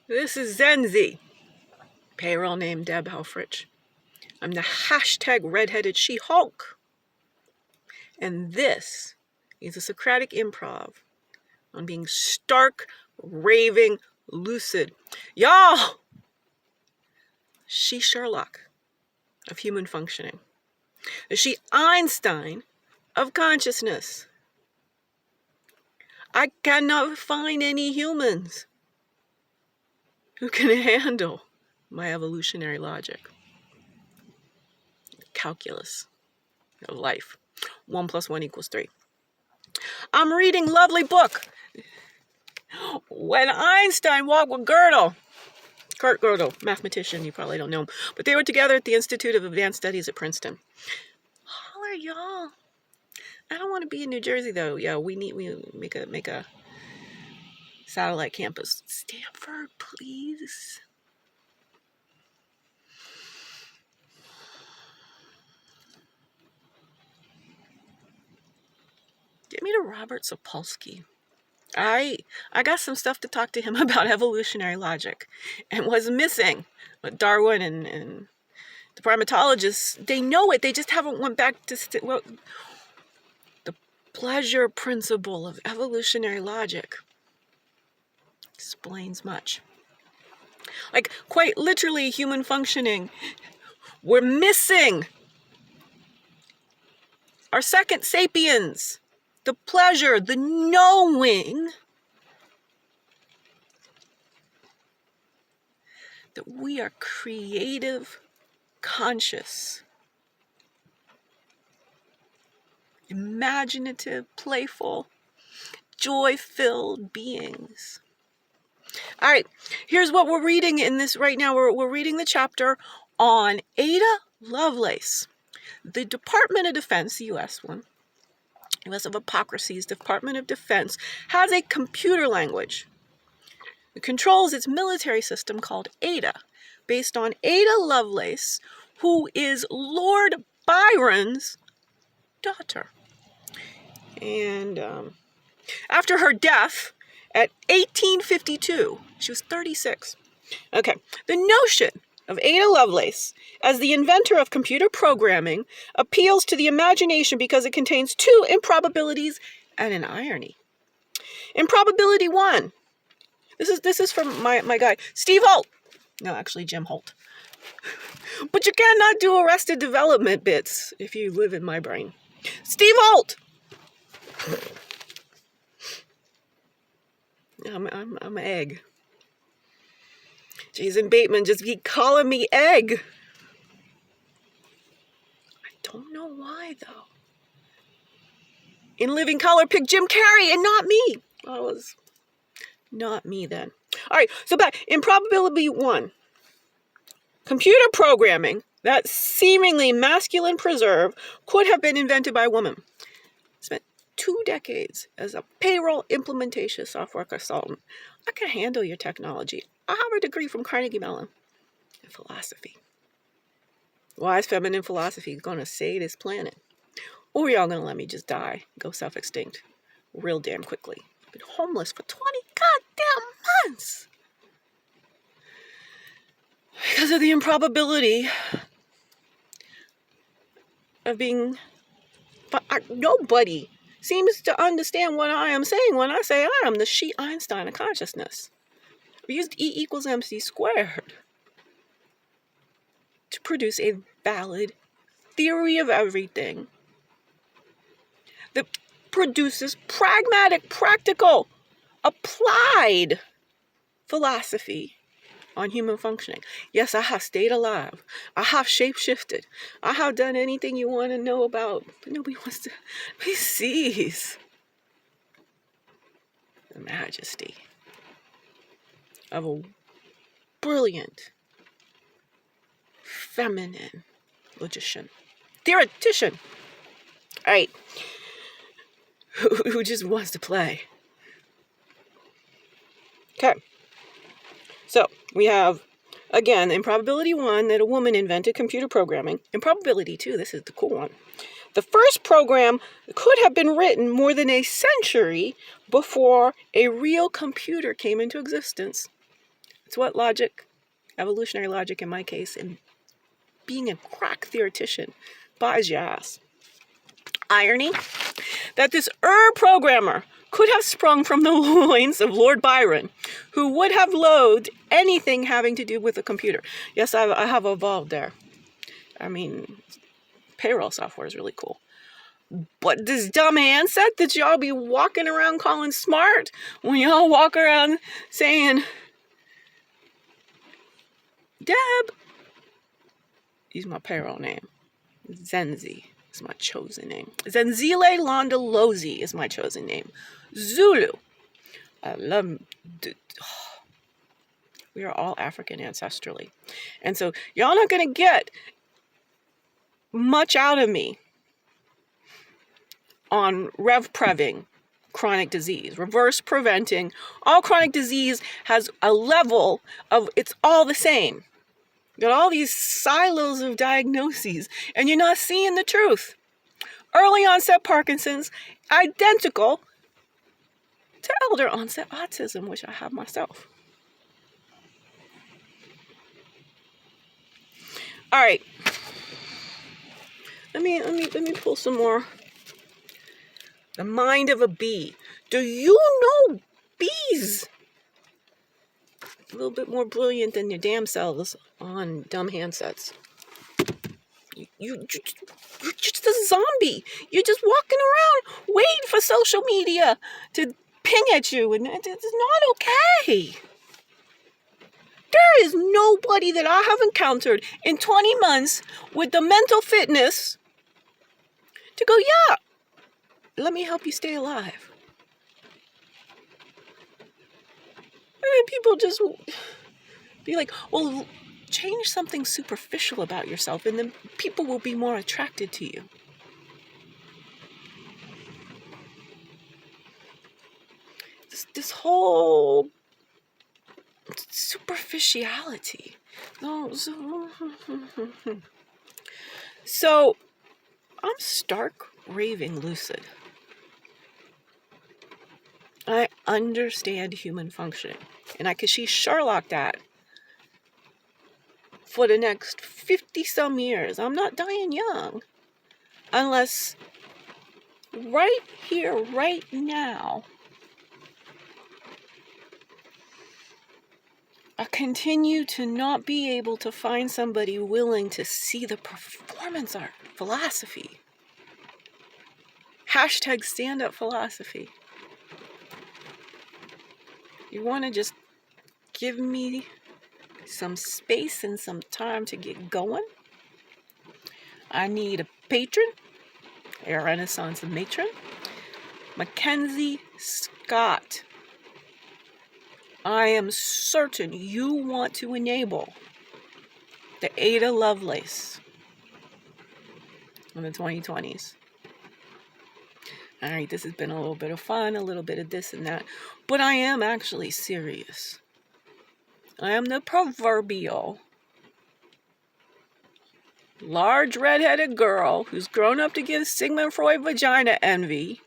This is Zenzi. Payroll name Deb Helfrich. I'm the hashtag redheaded She-Hulk. And this is a Socratic improv on being stark, raving, lucid. Y'all! She Sherlock of human functioning. She Einstein of consciousness. I cannot find any humans who can handle my evolutionary logic. Calculus of life. 1 + 1 = 3. I'm reading lovely book. When Einstein walked with Gödel. Kurt Gödel, mathematician, you probably don't know him. But they were together at the Institute of Advanced Studies at Princeton. Holler, y'all. I don't want to be in New Jersey, though. Yeah, we make a satellite campus. Stanford, please. Get me to Robert Sapolsky. I got some stuff to talk to him about evolutionary logic. And what's missing, with Darwin and the primatologists, they know it. They just haven't went back to the pleasure principle of evolutionary logic. Explains much. Like, quite literally, human functioning. We're missing our second sapiens. The pleasure, the knowing that we are creative, conscious, imaginative, playful, joy-filled beings. All right, here's what we're reading in this right now. We're reading the chapter on Ada Lovelace. The Department of Defense, the U.S. one, U.S. of Hypocrisies, Department of Defense, has a computer language. It controls its military system called Ada, based on Ada Lovelace, who is Lord Byron's daughter. And after her death at 1852, she was 36. Okay, the notion of Ada Lovelace as the inventor of computer programming appeals to the imagination because it contains two improbabilities and an irony. Improbability 1. This is from my guy, Steve Holt. No, actually Jim Holt. But you cannot do Arrested Development bits if you live in my brain. Steve Holt! I'm Egg. Jason Bateman just keep calling me Egg. I don't know why, though. In Living Color, pick Jim Carrey and not me. Well, it was not me then. All right, so back. Improbability 1. Computer programming, that seemingly masculine preserve, could have been invented by a woman. Spent 2 decades as a payroll implementation software consultant. I can handle your technology. I have a degree from Carnegie Mellon in philosophy. Why is feminine philosophy going to save this planet? Or y'all going to let me just die, go self-extinct real damn quickly? I've been homeless for 20 goddamn months. Because of the improbability of being... nobody seems to understand what I am saying when I say I am the she Einstein of consciousness. We used E = mc squared to produce a valid theory of everything that produces pragmatic, practical, applied philosophy on human functioning. Yes, I have stayed alive. I have shape-shifted. I have done anything you want to know about, but nobody wants to. Nobody sees the majesty of a brilliant, feminine logician, theoretician. All right, who just wants to play. Okay. So, we have, again, improbability 1, that a woman invented computer programming. Improbability 2, this is the cool one. The first program could have been written more than a century before a real computer came into existence. It's what logic, evolutionary logic in my case, and being a crack theoretician buys your ass. Irony that this programmer could have sprung from the loins of Lord Byron, who would have loathed anything having to do with a computer. Yes, I have evolved there. I mean, payroll software is really cool. But this dumb handset that y'all be walking around calling smart, when y'all walk around saying, Deb, use my payroll name. Zenzi is my chosen name. Zenzile Londolozi is my chosen name. Zulu. I love... We are all African ancestrally. And so y'all not going to get much out of me on rev-preving chronic disease, reverse preventing. All chronic disease has a level of, it's all the same. You got all these silos of diagnoses, and you're not seeing the truth. Early onset Parkinson's, identical to elder onset autism, which I have myself. All right. Let me pull some more. The mind of a bee. Do you know bees? A little bit more brilliant than your damn selves on dumb handsets. You're just a zombie. You're just walking around waiting for social media to ping at you, and it's not okay. There is nobody that I have encountered in 20 months with the mental fitness to go, yeah, let me help you stay alive. And people just be like, well, change something superficial about yourself and then people will be more attracted to you. This whole superficiality. So I'm stark raving lucid. I understand human functioning. And I could see Sherlock that for the next 50-some years. I'm not dying young. Unless right here, right now, I continue to not be able to find somebody willing to see the performance art philosophy. Hashtag stand-up philosophy. You want to just give me some space and some time to get going? I need a patron, a Renaissance Matron, MacKenzie Scott. I am certain you want to enable the Ada Lovelace in the 2020s. All right, this has been a little bit of fun, a little bit of this and that, but I am actually serious. I am the proverbial large redheaded girl who's grown up to give Sigmund Freud vagina envy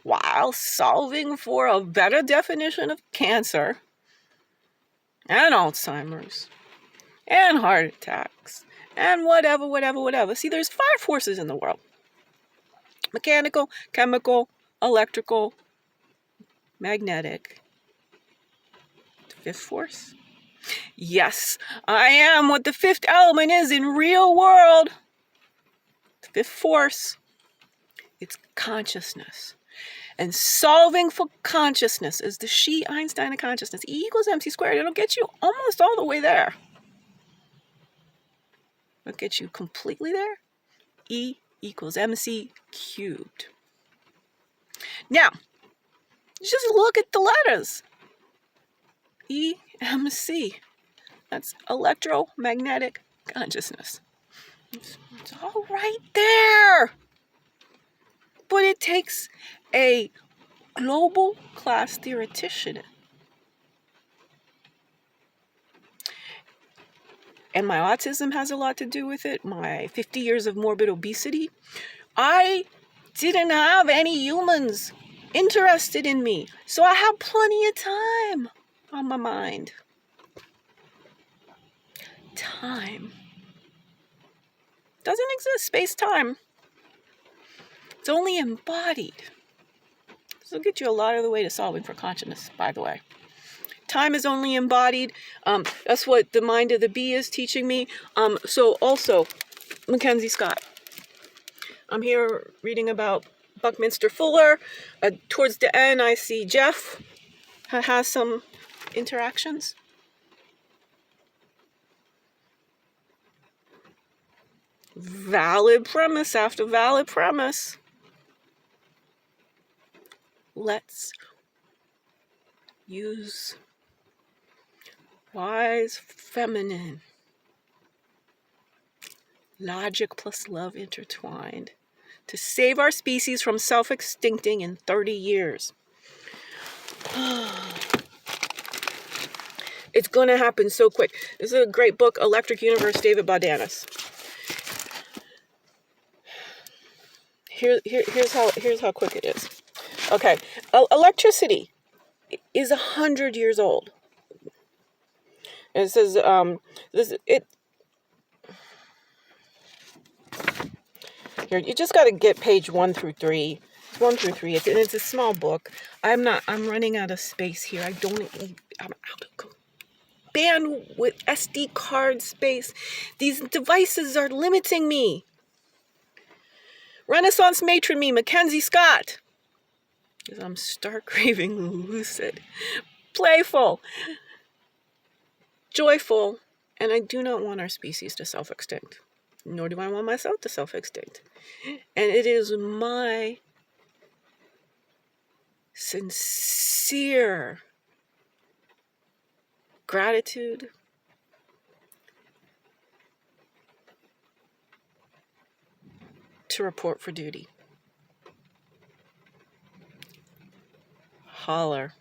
while solving for a better definition of cancer and Alzheimer's and heart attacks and whatever. See, there's 5 forces in the world. Mechanical, chemical, electrical, magnetic. The 5th force? Yes, I am what the 5th element is in real world. The 5th force. It's consciousness. And solving for consciousness is the Einstein of consciousness. E equals mc squared. It'll get you almost all the way there. It'll get you completely there. E equals mc cubed. Now, just look at the letters. EMC. That's electromagnetic consciousness. It's all right there. But it takes a global class theoretician. And my autism has a lot to do with it. My 50 years of morbid obesity. I didn't have any humans interested in me. So I have plenty of time on my mind. time. Doesn't exist, space-time. It's only embodied. This will get you a lot of the way to solving for consciousness, by the way. Time is only embodied. That's what the mind of the bee is teaching me. So also, MacKenzie Scott. I'm here reading about Buckminster Fuller. Towards the end, I see Jeff has some interactions. Valid premise after valid premise. Let's use wise feminine. Logic plus love intertwined to save our species from self-extincting in 30 years. It's going to happen so quick. This is a great book, Electric Universe, David Bodanis. Here's how quick it is. Okay, electricity is 100 years old. And it says Here, you just got to get page 1 through 3. 1 through 3. It's a small book. I'm running out of space here. I'm out of bandwidth, SD card space. These devices are limiting me. Renaissance Matron me, MacKenzie Scott. Because I'm stark craving lucid, playful, joyful, and I do not want our species to self-extinct. Nor do I want myself to self-extinct. And it is my sincere gratitude to report for duty. Holler.